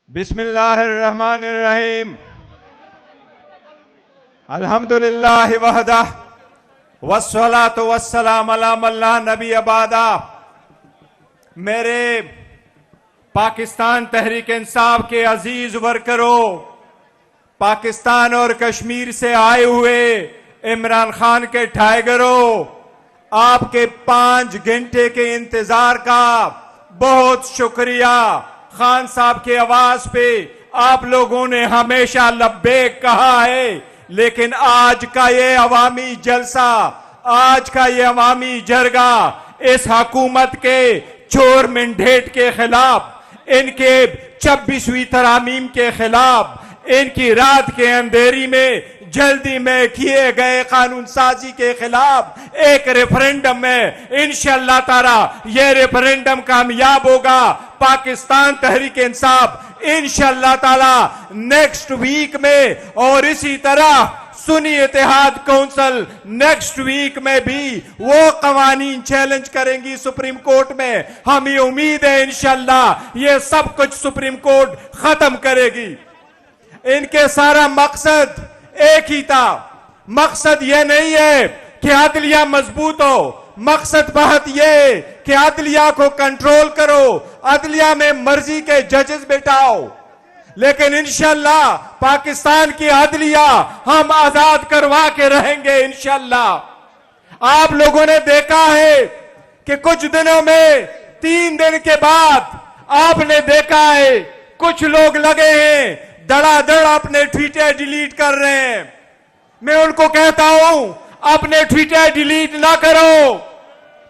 बिस्मिल्लाहिर्रहमानिर्रहीम। अल्हम्दुलिल्लाहि वहदा वस्सलातु वस्सलाम अला मन ला नबी अबादा। मेरे पाकिस्तान तहरीक इंसाफ के अजीज वर्करों, पाकिस्तान और कश्मीर से आए हुए इमरान खान के टाइगरों, आपके 5 घंटे के इंतजार का बहुत शुक्रिया। खान साहब की आवाज पे आप लोगों ने हमेशा लब्बैक कहा है, लेकिन आज का ये अवामी जलसा, आज का ये अवामी जरगा इस हुकूमत के चोर मिंडेट के खिलाफ, इनके 26वीं तरामीम के खिलाफ, इनकी रात के अंधेरी में जल्दी में किए गए कानून साजी के खिलाफ एक रेफरेंडम में इंशाअल्लाह ताला ये रेफरेंडम कामयाब होगा। पाकिस्तान तहरीक इंसाफ इंशाअल्लाह ताला नेक्स्ट वीक में, और इसी तरह सुन्नी इत्तेहाद काउंसिल नेक्स्ट वीक में भी वो कवानीन चैलेंज करेंगी सुप्रीम कोर्ट में। हमें उम्मीद है इंशाअल्लाह ये सब कुछ सुप्रीम कोर्ट खत्म करेगी। इनके सारा मकसद एक ही था। मकसद ये नहीं है कि अदलिया मजबूत हो, मकसद बहुत ये कि अदलिया को कंट्रोल करो, अदलिया में मर्जी के जजेस बैठाओ। लेकिन इंशाअल्लाह पाकिस्तान की अदलिया हम आजाद करवा के रहेंगे इंशाअल्लाह। आप लोगों ने देखा है कि कुछ दिनों में 3 दिन के बाद आपने देखा है कुछ लोग लगे हैं धड़ाधड़ अपने ट्वीटर डिलीट कर रहे हैं। मैं उनको कहता हूं अपने ट्वीटर डिलीट ना करो।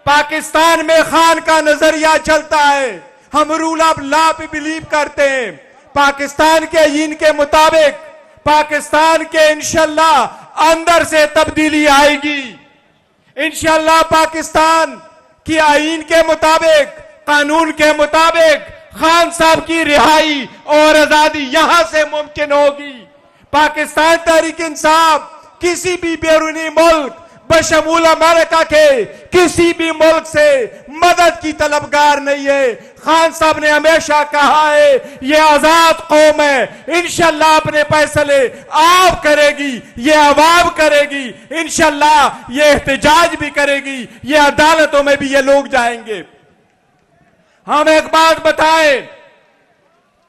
पाकिस्तान में खान का नजरिया चलता है, हम रूल ऑफ लॉ पे बिलीव करते हैं। पाकिस्तान के आईन के मुताबिक पाकिस्तान के इंशाअल्लाह अंदर से तब्दीली आएगी। इंशाअल्लाह पाकिस्तान की आईन के मुताबिक, कानून के मुताबिक खान साहब की रिहाई और आजादी यहां से मुमकिन होगी। पाकिस्तान तहरीक इंसाफ किसी भी बैरूनी मुल्क बशमूल अमेरिका के किसी भी मुल्क से मदद की तलबगार नहीं है। खान साहब ने हमेशा कहा है ये आजाद कौम है, इंशाअल्लाह अपने फैसले आप करेगी, ये अवाम करेगी, इंशाअल्लाह ये एहतजाज भी करेगी, ये अदालतों में भी ये लोग जाएंगे। हम एक बात बताएं,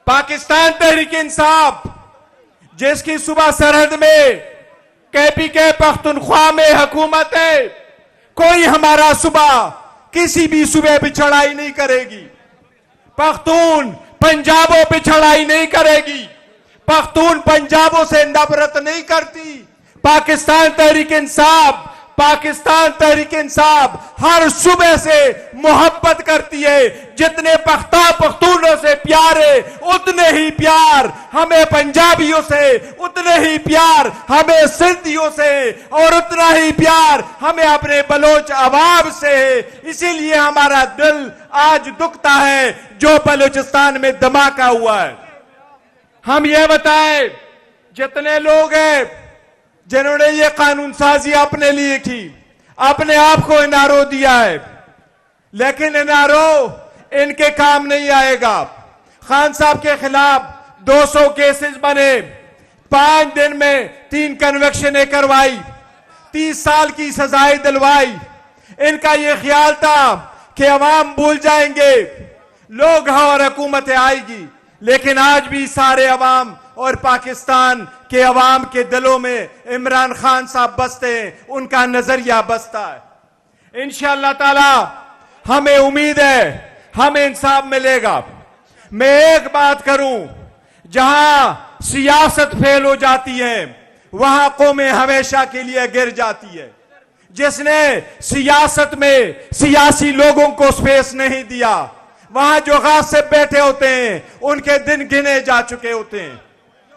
पाकिस्तान तहरीक इंसाफ जिसकी सुबह सरहद में KPK पख्तूनख्वा में हुकूमत है, कोई हमारा सुबह किसी भी सूबे पे चढ़ाई नहीं करेगी। पख्तून पंजाबों पे चढ़ाई नहीं करेगी, पख्तून पंजाबों से नफरत नहीं करती। पाकिस्तान तहरीक इंसाफ हर सुबह से मोहब्बत करती है। जितने पख्तूनों से प्यार है उतने ही प्यार हमें पंजाबियों से, उतने ही प्यार हमें सिंधियों से, और उतना ही प्यार हमें अपने बलोच अवाम से है। इसीलिए हमारा दिल आज दुखता है जो बलूचिस्तान में धमाका हुआ है। हम ये बताएं, जितने लोग हैं जिन्होंने ये कानून साजी अपने लिए की, अपने आप को एनआरओ दिया है, लेकिन एनआरओ इनके काम नहीं आएगा। खान साहब के खिलाफ 200 केसेस बने, 5 दिन में 3 कन्विक्शनें करवाई, 30 साल की सजाएं दिलवाई। इनका ये ख्याल था कि अवाम भूल जाएंगे, लोग और हुकूमतें आएगी, लेकिन आज भी सारे अवाम और पाकिस्तान के अवाम के दिलों में इमरान खान साहब बसते हैं, उनका नजरिया बसता है। इंशाअल्लाह ताला हमें उम्मीद है हमें इंसाफ मिलेगा। मैं एक बात करूं, जहां सियासत फेल हो जाती है वहां कौमें हमेशा के लिए गिर जाती है। जिसने सियासत में सियासी लोगों को स्पेस नहीं दिया, वहां जो गासिब बैठे होते हैं उनके दिन गिने जा चुके होते हैं।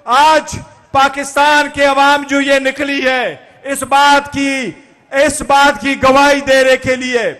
आज पाकिस्तान के अवाम जो ये निकली है इस बात की गवाही देने के लिए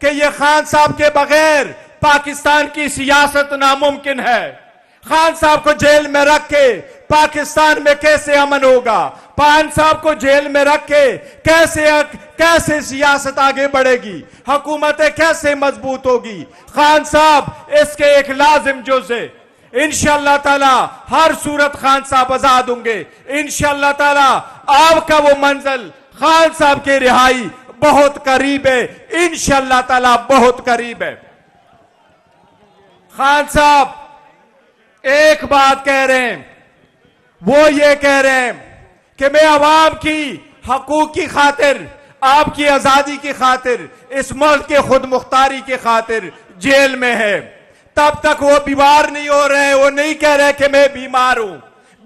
कि ये खान साहब के बगैर पाकिस्तान की सियासत नामुमकिन है। खान साहब को जेल में रख के पाकिस्तान में कैसे अमन होगा? खान साहब को जेल में रख के कैसे सियासत आगे बढ़ेगी? हुकूमतें कैसे मजबूत होगी? खान साहब इसके एक लाजिम जुज़ है। इंशाअल्लाह ताला हर सूरत खान साहब आजाद होंगे। इंशाअल्लाह ताला आपका वो मंजिल खान साहब की रिहाई बहुत करीब है, इंशाअल्लाह ताला बहुत करीब है। खान साहब एक बात कह रहे हैं, वो ये कह रहे हैं कि मैं अवाम की हकूक की खातिर, आपकी आजादी की खातिर, इस मुल्क के खुद मुख्तारी की खातिर जेल में है। तब तक वो बीमार नहीं हो रहे, वो नहीं कह रहे कि मैं बीमार हूं।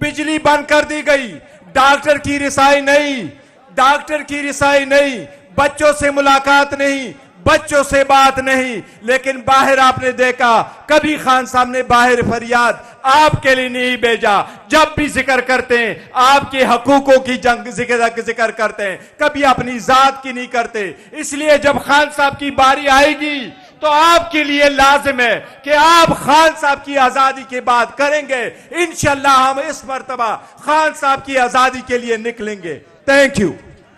बिजली बंद कर दी गई, डॉक्टर की रिसाई नहीं, डॉक्टर की रिसाई नहीं, बच्चों से मुलाकात नहीं, बच्चों से बात नहीं। लेकिन बाहर आपने देखा, कभी खान साहब ने बाहर फरियाद आपके लिए नहीं भेजा। जब भी जिक्र करते हैं आपके हकूकों की जंग जिक्र करते हैं, कभी अपनी जात की नहीं करते। इसलिए जब खान साहब की बारी आएगी तो आपके लिए लाजिम है कि आप खान साहब की आजादी की बात करेंगे। इंशाअल्लाह हम इस मर्तबा खान साहब की आजादी के लिए निकलेंगे। Thank you.